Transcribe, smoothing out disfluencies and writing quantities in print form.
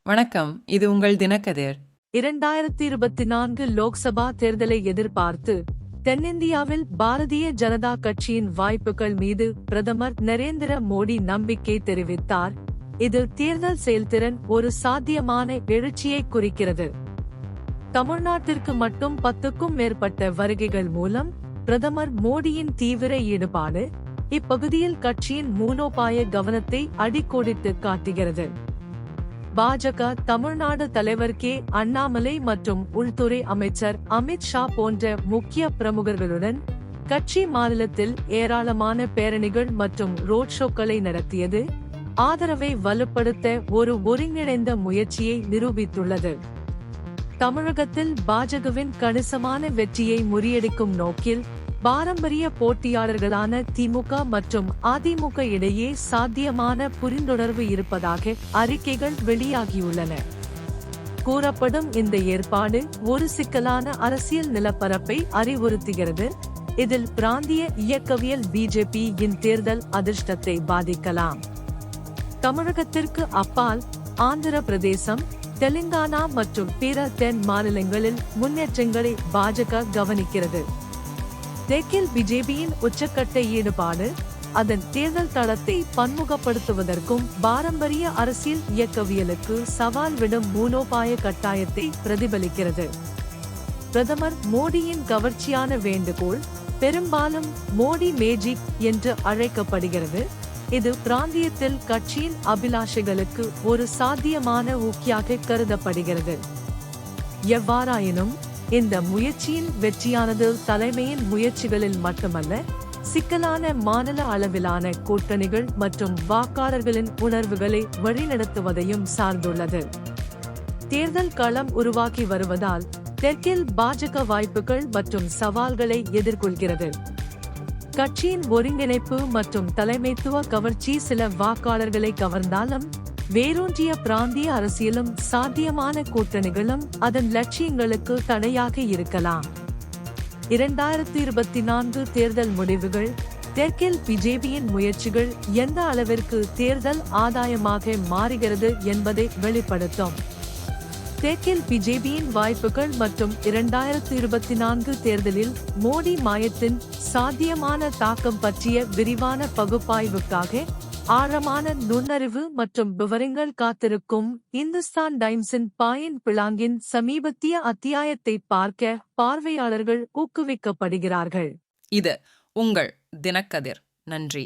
வணக்கம், இது உங்கள் தினக்கதிர். 2024 லோக்சபா தேர்தலை எதிர்பார்த்து தென்னிந்தியாவில் பாரதிய ஜனதா கட்சியின் வாய்ப்புகள் மீது பிரதமர் நரேந்திர மோடி நம்பிக்கை தெரிவித்தார். இது தேர்தல் செயல்திறன் ஒரு சாத்தியமான எழுச்சியை குறிக்கிறது. தமிழ்நாட்டிற்கு மட்டும் 10க்கும் மேற்பட்ட வருகைகள் மூலம் பிரதமர் மோடியின் தீவிர ஈடுபாடு இப்பகுதியில் கட்சியின் மூலோபாய கவனத்தை அடிக்கோடிட்டு காட்டுகிறது. பாஜக தமிழ்நாடு தலைவர் கே. அண்ணாமலை மற்றும் உள்துறை அமைச்சர் அமித் ஷா போன்ற முக்கிய பிரமுகர்களுடன் கட்சி மாநிலத்தில் ஏராளமான பேரணிகள் மற்றும் ரோட் ஷோக்களை நடத்தியது ஆதரவை வலுப்படுத்த ஒரு ஒருங்கிணைந்த முயற்சியை நிரூபித்துள்ளது. தமிழகத்தில் பாஜகவின் கணிசமான வெற்றியை முறியடிக்கும் நோக்கில் பாரம்பரிய போட்டியாளர்களான திமுக மற்றும் அதிமுக இடையே சாத்தியமான புரிந்துணர்வு இருப்பதாக அறிக்கைகள் வெளியாகியுள்ளன. கூறப்படும் இந்த ஏற்பாடு ஒரு சிக்கலான அரசியல் நிலப்பரப்பை அறிவுறுத்துகிறது. இதில் பிராந்திய இயக்கவியல் பிஜேபி-யின் தேர்தல் அதிர்ஷ்டத்தை பாதிக்கலாம். தமிழகத்திற்கு அப்பால் ஆந்திர பிரதேசம், தெலுங்கானா மற்றும் பிற தென் மாநிலங்களில் முன்னேற்றங்களை பாஜக கவனிக்கிறது. தெற்கில் பிஜேபியின் உச்சக்கட்ட ஈடுபாடு அதன் தேர்தல் தளத்தை பன்முகப்படுத்துவதற்கும் பாரம்பரிய அரசியல் இயக்கவியலுக்கு சவால் விடும் மூலோபாய கட்டாயத்தை பிரதிபலிக்கிறது. பிரதமர் மோடியின் கவர்ச்சியான வேண்டுகோள் பெரும்பாலும் மோடி மேஜிக் என்று அழைக்கப்படுகிறது. இது பிராந்தியத்தில் கட்சியின் அபிலாஷைகளுக்கு ஒரு சாத்தியமான ஊக்கியாக கருதப்படுகிறது. எவ்வாறாயினும் இந்த முயற்சியின் வெற்றியானது தலைமையின் முயற்சிகளில் மட்டுமல்ல, சிக்கலான மாநில அளவிலான கூட்டணிகள் மற்றும் வாக்காளர்களின் உணர்வுகளை வழிநடத்துவதையும் சார்ந்துள்ளது. தேர்தல் களம் உருவாக்கி வருவதால் தெற்கில் பாஜக வாய்ப்புகள் மற்றும் சவால்களை எதிர்கொள்கிறது. கட்சியின் ஒருங்கிணைப்பு மற்றும் தலைமைத்துவ கவர்ச்சி சில வாக்காளர்களை கவர்ந்தாலும் வேரூன்றிய பிராந்திய அரசியலும் சாத்தியமான கூட்டணிகளும் அதன் லட்சியங்களுக்கு தடையாக இருக்கலாம். 2024 தேர்தல் முடிவுகள் தெற்கில் பிஜேபியின் முயற்சிகள் எந்த அளவிற்கு தேர்தல் ஆதாயமாக மாறுகிறது என்பதை வெளிப்படுத்தும். தெற்கில் பிஜேபியின் வாய்ப்புகள் மற்றும் 2024 தேர்தலில் மோடி மாயத்தின் சாத்தியமான தாக்கம் பற்றிய விரிவான பகுப்பாய்வுக்காக ஆழமான நுண்ணறிவு மற்றும் விவரங்கள் காத்திருக்கும் இந்துஸ்தான் டைம்ஸின் பாயின் பிளாங்கின் சமீபத்திய அத்தியாயத்தை பார்க்க பார்வையாளர்கள் ஊக்குவிக்கப்படுகிறார்கள். இது உங்கள் தினக்கதிர். நன்றி.